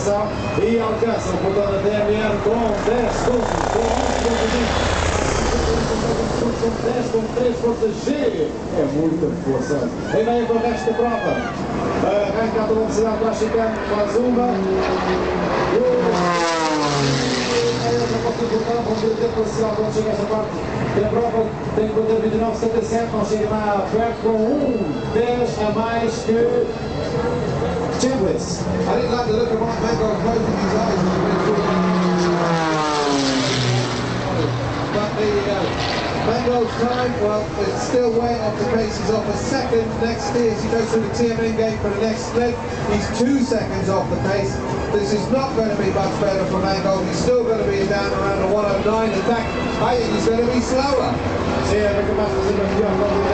classificação e alcança o portão da TMN com 10 segundos. Com 10 com 3 forças G. É muita força. Aí vem para o resto da prova. Arranca a toda a velocidade para a chicane, faz uma. Vamos ver o tempo parcial quando chega a esta parte da prova. Tem que bater 29,77, não chega lá perto com 10 a mais que Chambliss. I didn't like the look of Mark Mangold closing his eyes when he went through. But there you go. Mangold's time, well, it's still way off the pace. He's off a second next year as he goes through the TMN gate for the next split. He's 2 seconds off the pace. This is not going to be much better for Mangold. He's still going to be down around the 109. In fact, I think he's going to be slower. Sim, é capaz de fazer uma melhor prova